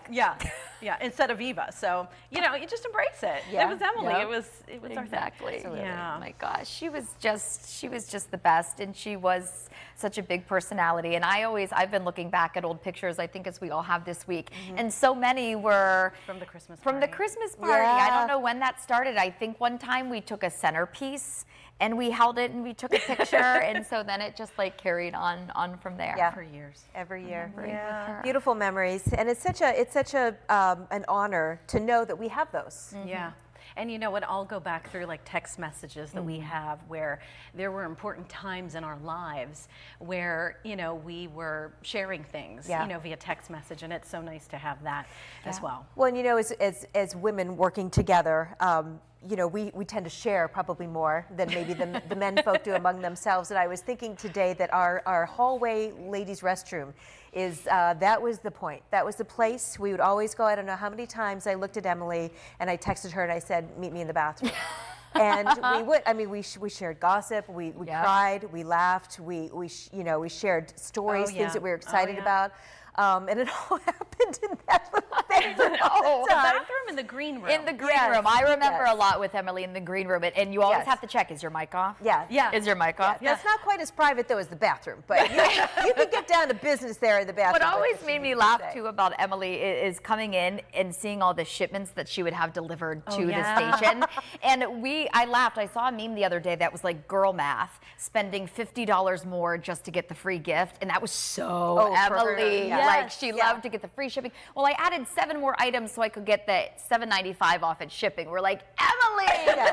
Yeah, instead of Eva. So, you just embrace it. Yeah. It was Emily. Yep. It was our thing. Exactly. Yeah. Oh my gosh, she was just the best, and she was such a big personality. And I've been looking back at old pictures, I think as we all have this week, and so many were From the Christmas From the party. Christmas party. Yeah. I don't know when that started. I think one time we took a centerpiece and we held it and we took a picture, and so then it just carried on from there. Yeah. For years. Every year. Remembering with her. Beautiful memories, and it's such an honor to know that we have those. Yeah. And you know what, I'll go back through like text messages that we have where there were important times in our lives where, you know, we were sharing things, you know, via text message, and it's so nice to have that as well. Well, and you know, as women working together, you know, we tend to share probably more than maybe the men folk do among themselves. And I was thinking today that our hallway ladies' restroom is, that was the point. That was the place we would always go. I don't know how many times I looked at Emily and I texted her and I said, meet me in the bathroom. And we would, I mean, we shared gossip, we cried, we laughed, we shared stories, things that we were excited about. And it all happened in that little bathroom. The bathroom in the green room. In the green room. I remember a lot with Emily in the green room. And you always have to check, is your mic off? Yeah. Is your mic off? That's not quite as private, though, as the bathroom. But you can get down to business there in the bathroom. What always made me laugh, too, about Emily is coming in and seeing all the shipments that she would have delivered to the station. And I laughed. I saw a meme the other day that was like girl math, spending $50 more just to get the free gift. And that was so Emily. Like, she loved to get the free shipping. Well, I added 7 more items so I could get the $7.95 off at shipping. We're like, Emily!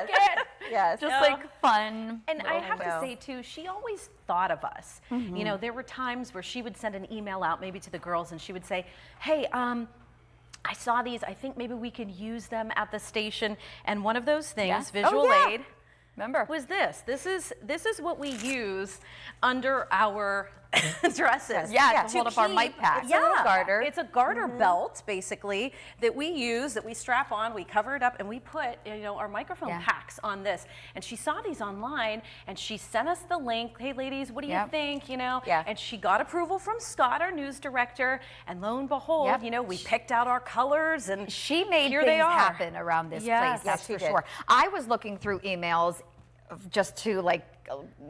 Just like fun. And I have to say, too, she always thought of us. You know, there were times where she would send an email out maybe to the girls and she would say, hey, I saw these. I think maybe we could use them at the station. And one of those things, visual aid, remember, was this. This is what we use under our dresses. To hold up our mic pack. It's a little garter. It's a garter belt, basically, that we use, that we strap on, we cover it up, and we put, you know, our microphone packs on this. And she saw these online, and she sent us the link. Hey, ladies, what do you think? You know, and she got approval from Scott, our news director, and lo and behold, you know, we picked out our colors, and she made here things they are. happen around this place. That's for sure. I was looking through emails just to like,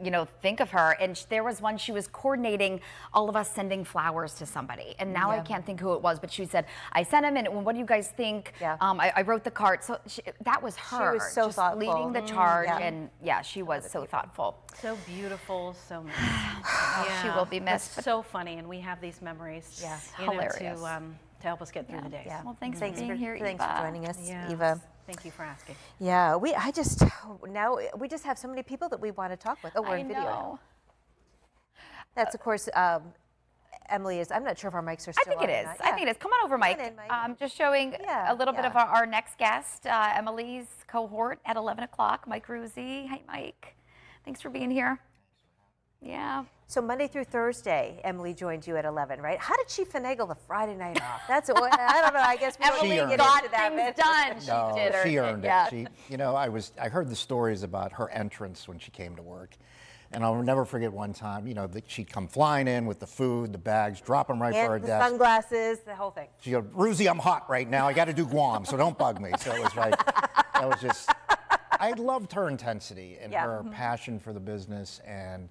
you know, think of her, and there was one, she was coordinating all of us sending flowers to somebody, and now I can't think who it was, but she said, I sent them, and what do you guys think? I wrote the card. So that was her. She was so just thoughtful. leading the charge, and she was so thoughtful. So beautiful, so nice. She will be missed. But so funny, and we have these memories, you know, hilarious. to help us get through the days. Well, thanks for being here, Thanks Eva. for joining us, Eva. Thank you for asking. Yeah, we just have so many people that we want to talk with. Oh, we're in video now. That's of course Emily is. I'm not sure if our mics are still on. I think it is. I think it is. Come on over, Mike. Come on in, Mike. Just showing a little bit of our next guest, Emily's cohort at 11 o'clock. Mike Ruzzi. Hey, Mike. Thanks for being here. Yeah. So Monday through Thursday, Emily joined you at 11, right? How did she finagle the Friday night off? That's I don't know. I guess we Emily don't get got into that. things done. No, she did her. she earned Yeah. it. She, you know, I heard the stories about her entrance when she came to work. And I'll never forget one time, you know, she'd come flying in with the food, the bags, drop them right for her the desk. sunglasses, the whole thing. She goes, Ruzi, I'm hot right now. I got to do Guam, so don't bug me. So it was like, that was just, I loved her intensity and her passion for the business, and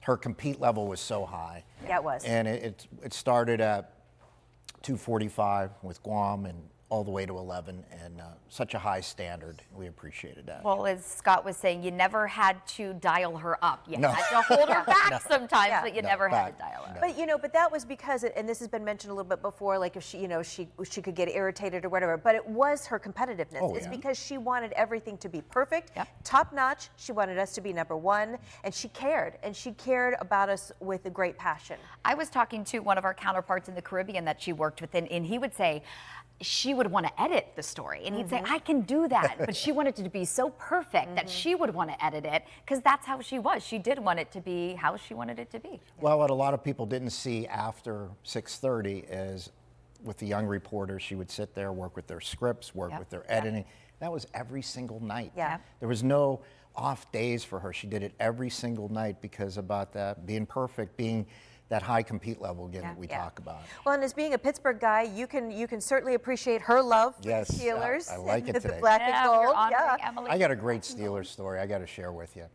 her compete level was so high. Yeah, it was. And it started at 245 with Guam and all the way to 11, and such a high standard. We appreciated that. Well, as Scott was saying, you never had to dial her up. You No. had to hold her back sometimes, but you never had to back. dial her up. But you know, but that was because, and this has been mentioned a little bit before, like if she, you know, she could get irritated or whatever. But it was her competitiveness. Oh, It's yeah. because she wanted everything to be perfect, top notch. She wanted us to be #1, and she cared about us with a great passion. I was talking to one of our counterparts in the Caribbean that she worked with, and he would say she would want to edit the story. And he'd say, I can do that. But she wanted it to be so perfect that she would want to edit it, because that's how she was. She did want it to be how she wanted it to be. Well, what a lot of people didn't see after 6:30 is with the young reporters, she would sit there, work with their scripts, work with their editing. That was every single night. There was no off days for her. She did it every single night because about that, being perfect, being that high compete level again that we talk about. Well, and as being a Pittsburgh guy, you can certainly appreciate her love for the Yes, Steelers. I like it the today. black and We're gold. honoring Emily. I got a great Steelers story I got to share with you.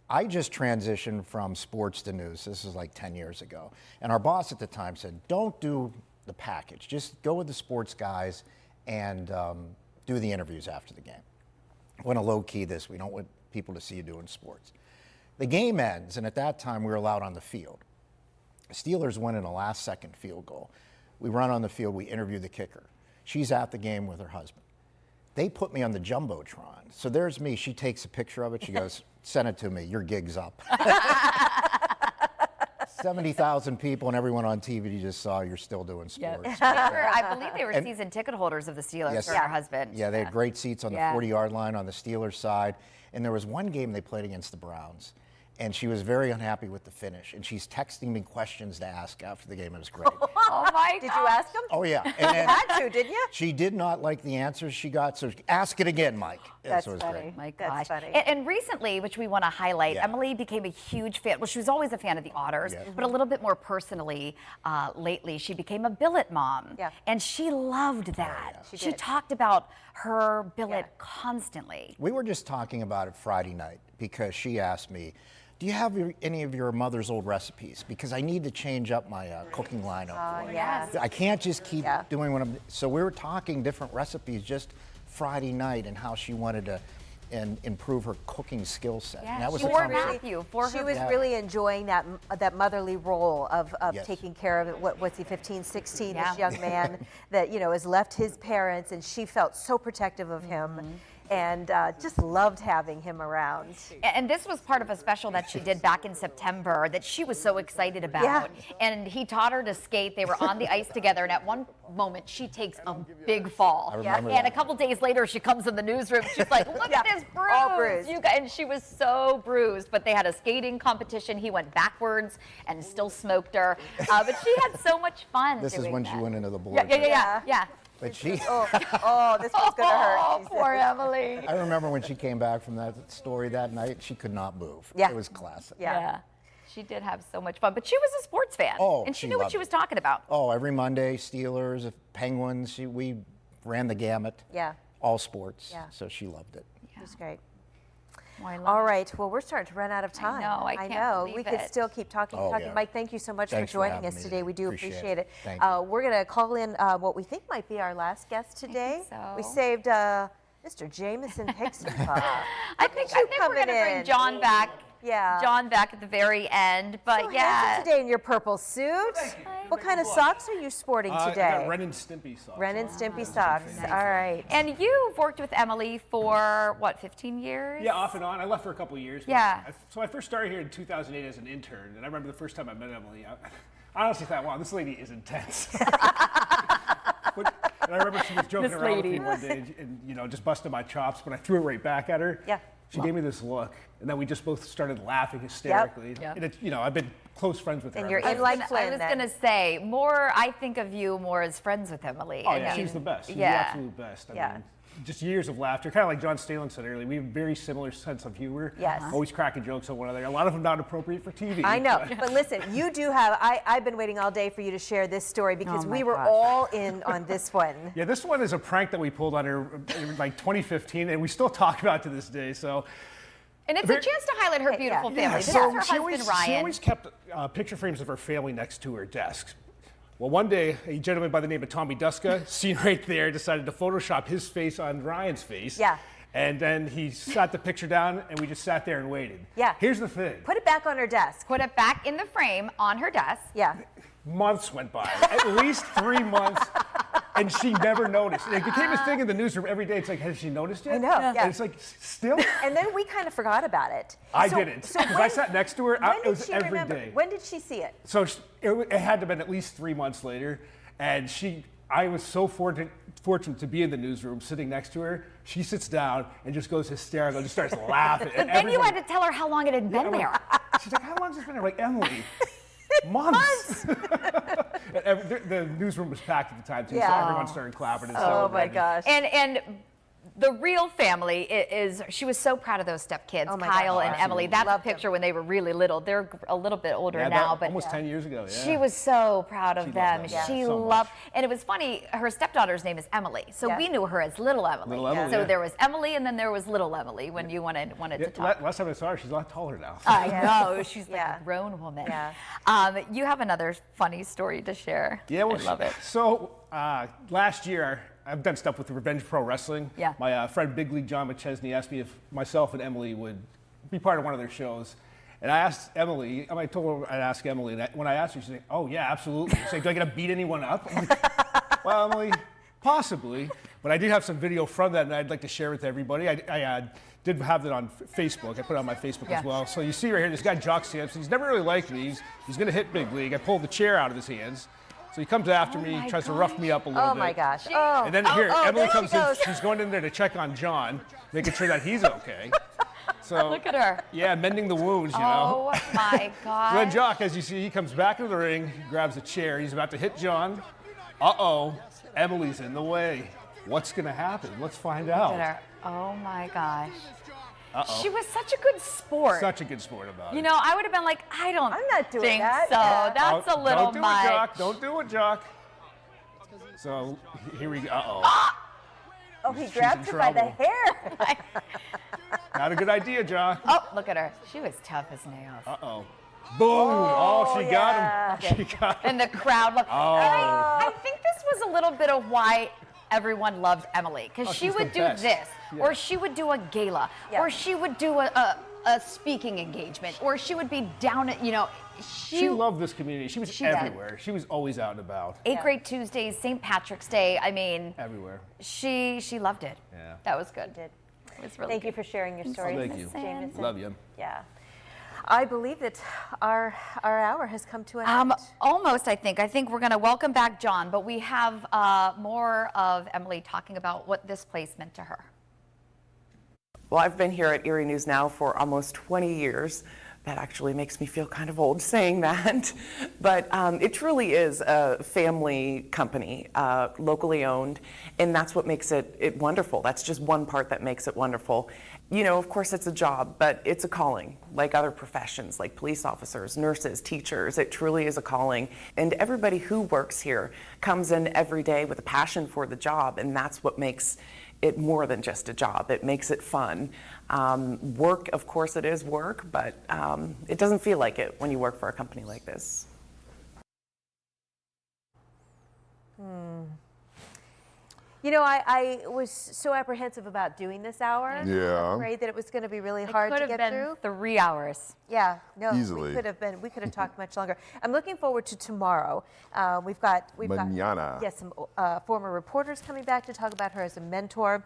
I just transitioned from sports to news. This is like 10 years ago. And our boss at the time said, don't do the package. Just go with the sports guys and do the interviews after the game. I want to low key this. We don't want people to see you doing sports. The game ends, and at that time we were allowed on the field. The Steelers win in a last-second field goal. We run on the field. We interview the kicker. She's at the game with her husband. they put me on the Jumbotron. So there's me. She takes a picture of it. She goes, send it to me. Your gig's up. 70,000 people and everyone on TV you just saw you're still doing sports. I believe they were season ticket holders of the Steelers, Yes. her and her husband. Yeah, they had great seats on the 40-yard line on the Steelers side. And there was one game they played against the Browns. And she was very unhappy with the finish. And she's texting me questions to ask after the game. It was great. Oh my God. Did you ask him? Oh, yeah. You had to, didn't you? She did not like the answers she got, so ask it again, Mike. That's So it was funny. great. My That's gosh. funny. And recently, which we want to highlight, Yeah. Emily became a huge fan. Well, she was always a fan of the Otters, Yes. but a little bit more personally lately. She became a billet mom. Yeah. And she loved that. She She did. talked about her billet Yeah. constantly. We were just talking about it Friday night because she asked me, do you have any of your mother's old recipes? Because I need to change up my cooking lineup. for it. Yes. I can't just keep Yeah. doing what I'm. So we were talking different recipes just Friday night and how she wanted to improve her cooking skill set. Yeah, And that was she the was conversation. Matthew for She her. was Yeah. really enjoying that motherly role of Yes. taking care of it. What's he, 15, 16, Yeah. this young man that, has left his parents, and she felt so protective of him and just loved having him around. And this was part of a special that she did back in September that she was so excited about. Yeah. And he taught her to skate. They were on the ice together. And at one moment, she takes a big fall. I remember And that. a couple days later, she comes in the newsroom. She's like, look at this bruise. All bruised. You guys, and she was so bruised. But they had a skating competition. He went backwards and still smoked her. But she had so much fun This is doing when that. she went into the board. Yeah. But she, Oh, this one's gonna hurt. Oh, she poor said. Emily. I remember when she came back from that story that night, she could not move. Yeah. It was classic. Yeah. She did have so much fun, but she was a sports fan. Oh, and she she knew what loved she was it. talking about. Oh, every Monday, Steelers, Penguins, we ran the gamut. Yeah. All sports. Yeah. So she loved it. It was great. Oh, I love All it. right. Well, we're starting to run out of time. know, I can't know. believe We could it. still keep talking. Oh, yeah. Mike, thank you so much Thanks for for joining having us me today. today. We do Appreciate appreciate it. it. Thank you. We're going to call in what we think might be our last guest today. so. We saved Mr. Jameson Hickson-Pop. I think we're going to bring John back. Yeah. John back at the very end, but So yeah. handsome today in your purple suit. What kind of socks are you sporting today? I got Ren and Stimpy socks. Ren and Stimpy socks. All right. And you've worked with Emily for what, 15 years? Yeah, off and on. I left for a couple of years. but Yeah. So I first started here in 2008 as an intern, and I remember the first time I met Emily. I honestly thought, wow, this lady is intense. And I remember she was joking around with me one day and just busted my chops, but I threw it right back at her. Yeah. She gave me this look, and then we just both started laughing hysterically. Yep. And I've been close friends with her. And you're ever in since. like I Flynn was then. going to say, I think of you more as friends with Emily. Oh, I yeah, mean, she's the best. She's yeah. the absolute best. I Yeah. mean, just years of laughter, kind of like John Stalin said earlier. We have a very similar sense of humor. Yes. Always cracking jokes on one another. A lot of them not appropriate for TV. I know, but listen, you do have. I've been waiting all day for you to share this story because Oh my we were gosh. all in on this one. Yeah, this one is a prank that we pulled on her in like 2015, and we still talk about it to this day. So. And it's a chance to highlight her beautiful family. This is her husband, Ryan. She always kept picture frames of her family next to her desk. Well, one day, a gentleman by the name of Tommy Duska, seen right there, decided to Photoshop his face on Ryan's face. Yeah. And then he sat the picture down, and we just sat there and waited. Yeah. Here's the thing. Put it back on her desk. Put it back in the frame on her desk. Yeah. Months went by, at least 3 months, and she never noticed. It became a thing in the newsroom every day. It's like, has she noticed yet? I know, yeah. And it's like, still? And then we kind of forgot about it. I So- didn't, so because I when- sat next to her. When It did was she every remember? day. When did she see it? So it had to have been at least 3 months later, and I was so fortunate to be in the newsroom, sitting next to her. She sits down and just goes hysterical, just starts laughing. But then you had to tell her how long it had been there. She's like, how long has this been there? I'm like, Emily, months. The newsroom was packed at the time, too, so Yeah. everyone started clapping and Oh my celebrating. gosh. And the real family is, she was so proud of those stepkids, Oh my Kyle gosh. and Emily. That's Loved a picture when they were really little. They're a little bit older Yeah, now, that- but almost 10 years ago, yeah. she was so proud of She them. loved them, She yeah, so loved, much. and it was funny, her stepdaughter's name is Emily. So Yeah. we knew her as Little Emily. Little Emily, So yeah. there was Emily and then there was Little Emily when you wanted Yeah, to talk. last time I saw her, she's a lot taller now. I know, she's like Yeah. a grown woman. Yeah. You have another funny story to share. Yeah, well, I love it. So last year, I've done stuff with Revenge Pro Wrestling. Yeah. My friend Big League John McChesney asked me if myself and Emily would be part of one of their shows. And I asked Emily, I told her I'd ask Emily, and when I asked her, she said, oh, yeah, absolutely. She's like, do I get to beat anyone up? I'm like, well, Emily, Possibly, but I do have some video from that, and I'd like to share with everybody. I did have it on Facebook. I put it on my Facebook as well. So you see right here, this guy, Jock Sampson, he's never really liked me. He's going to hit big league. I pulled the chair out of his hands. So he comes after me, tries to rough me up a little bit. Oh my gosh. Oh. And then here, Emily there comes she in. goes. She's going in there to check on John, making sure that he's okay. So Look at her. yeah, mending the wounds, you know. Oh my God. Then Jock, as you see, he comes back into the ring, grabs a chair. He's about to hit John. Uh-oh, Emily's in the way. What's going to happen? Let's find out. Look at her. Oh my gosh. Uh-oh. She was such a good sport. Such a good sport about it. You know, I would have been like, I'm not doing think that. so. Yeah. That's a little Don't do much. it, Jock. Don't do it, Jock. So here we go. Uh-oh. Oh, he She's grabbed in her by the trouble. hair. Not a good idea, Jock. Oh, look at her. She was tough as nails. Uh-oh. Boom. Oh, she got him. She got him. And the crowd looked. Oh. I think this was a little bit of why everyone loved Emily, because she she's would the do best. this, Yeah. or she would do a gala, Yeah. or she would do a speaking engagement, or she would be down at, you know, She loved this community. She was She did. everywhere. She was always out and about. 8th grade Tuesdays, St. Patrick's Day. I mean, Everywhere. she loved it. Yeah. That was good. Did. It was really Thank good. you for sharing your story. thank you. Jameson. Love you. Yeah. I believe that our hour has come to an end. Almost, I think. I think we're going to welcome back John, but we have more of Emily talking about what this place meant to her. Well, I've been here at Erie News Now for almost 20 years. That actually makes me feel kind of old saying that. But it truly is a family company, locally owned, and that's what makes it wonderful. That's just one part that makes it wonderful. You know, of course it's a job, but it's a calling, like other professions, like police officers, nurses, teachers. It truly is a calling. And everybody who works here comes in every day with a passion for the job, and that's what makes it more than just a job. It makes it fun. Work, of course it is work, but it doesn't feel like it when you work for a company like this. You know, I was so apprehensive about doing this hour. Yeah. Afraid that it was going to be really hard to Could have get been through. 3 hours. Yeah, no, Easily. we could have talked much longer. I'm looking forward to tomorrow. We've got Mañana. yes, some former reporters coming back to talk about her as a mentor.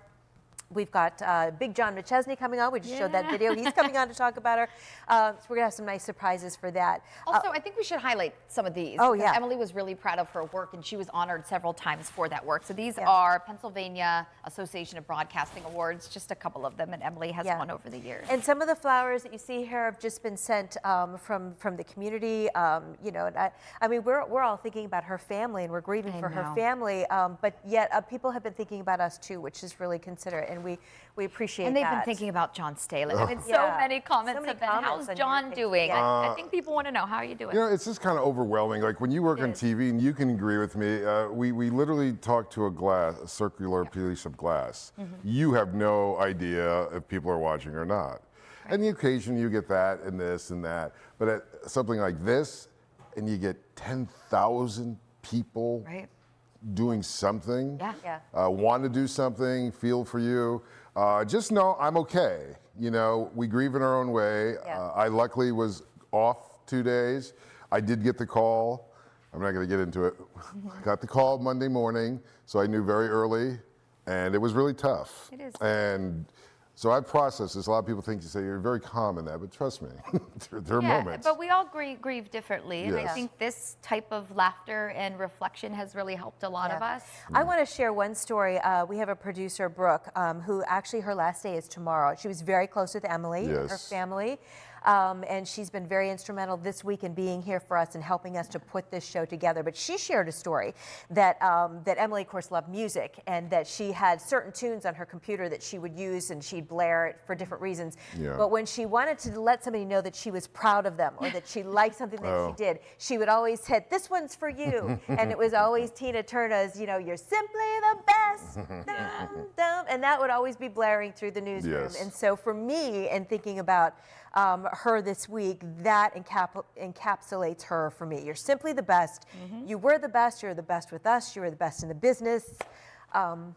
We've got Big John McChesney coming on. We just showed that video. He's coming on to talk about her. So we're going to have some nice surprises for that. Also, I think we should highlight some of these. Oh, because yeah. Emily was really proud of her work, and she was honored several times for that work. So these are Pennsylvania Association of Broadcasting Awards, just a couple of them, and Emily has won over the years. And some of the flowers that you see here have just been sent from the community. You know, and I mean, we're all thinking about her family, and we're grieving for her family. But yet, people have been thinking about us too, which is really considerate, and we appreciate that. And they've been thinking about John Staley. I mean, so Yeah. many comments So many have been, comments how's on John your doing? page. I think people want to know, how are you doing? You know, it's just kind of overwhelming. Like when you work on TV, and you can agree with me, we literally talk to a circular piece of glass. You have no idea if people are watching or not. And the occasion you get that and this and that. But at something like this, and you get 10,000 people doing something, want to do something, feel for you, just know I'm okay. You know, we grieve in our own way. I luckily was off 2 days. I did get the call. I'm not going to get into it. Got the call Monday morning, so I knew very early, and it was really tough. It is. And so I processed this. A lot of people think you say you're very calm in that, but trust me, there are moments. But we all grieve differently, and I Yes. think this type of laughter and reflection has really helped a lot of us. I want to share one story. We have a producer, Brooke, who actually her last day is tomorrow. She was very close with Emily and her Yes. family. And she's been very instrumental this week in being here for us and helping us to put this show together. But she shared a story that that Emily, of course, loved music, and that she had certain tunes on her computer that she would use, and she'd blare it for different reasons. Yeah. But when she wanted to let somebody know that she was proud of them or that she liked something that she did, she would always hit, "This one's for you," and it was always Tina Turner's, you know, "You're simply the best," dum, dum, and that would always be blaring through the newsroom. Yes. And so for me, and thinking about her this week, that encapsulates her for me. You're simply the best. You were the best. You're the best with us. You were the best in the business. And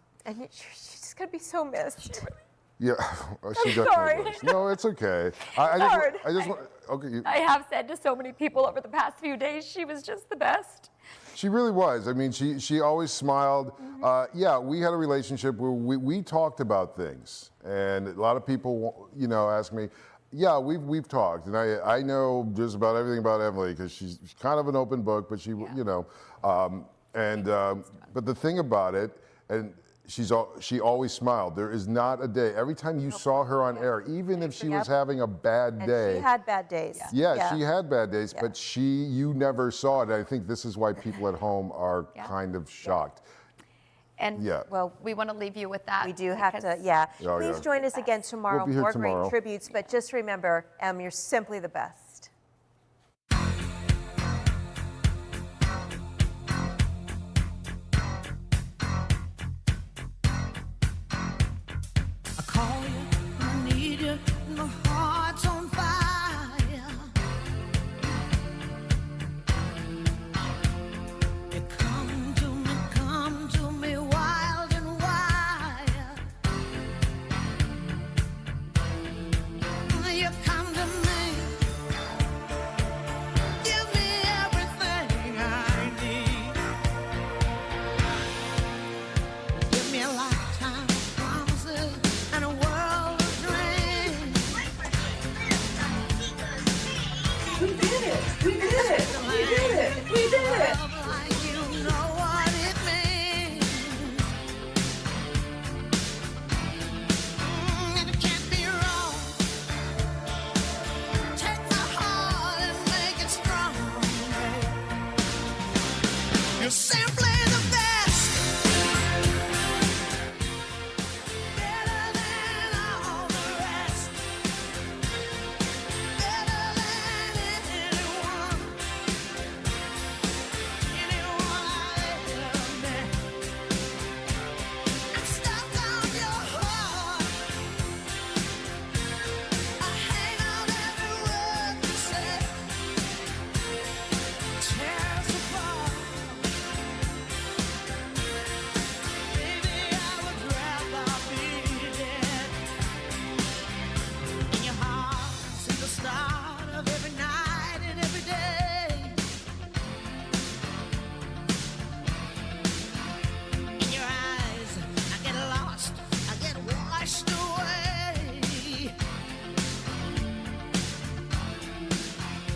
she's just going to be so missed. Yeah, she definitely sorry. was. No, it's okay. I just want, Okay. I have said to so many people over the past few days, she was just the best. She really was. I mean, she always smiled. Yeah, we had a relationship where we talked about things, and a lot of people, you know, ask me, yeah, we've talked, and I know just about everything about Emily because she's kind of an open book, but she, you know, but the thing about it, and she always smiled. There is not a day. Every time you saw her on air, even if she was having a bad day. And she had bad days. Yeah, she had bad days, but you never saw it. I think this is why people at home are kind of shocked. And well, we want to leave you with that. We do have to, Oh, Please join us again tomorrow. We'll be here More tomorrow. great tributes, but just remember, you're simply the best. You say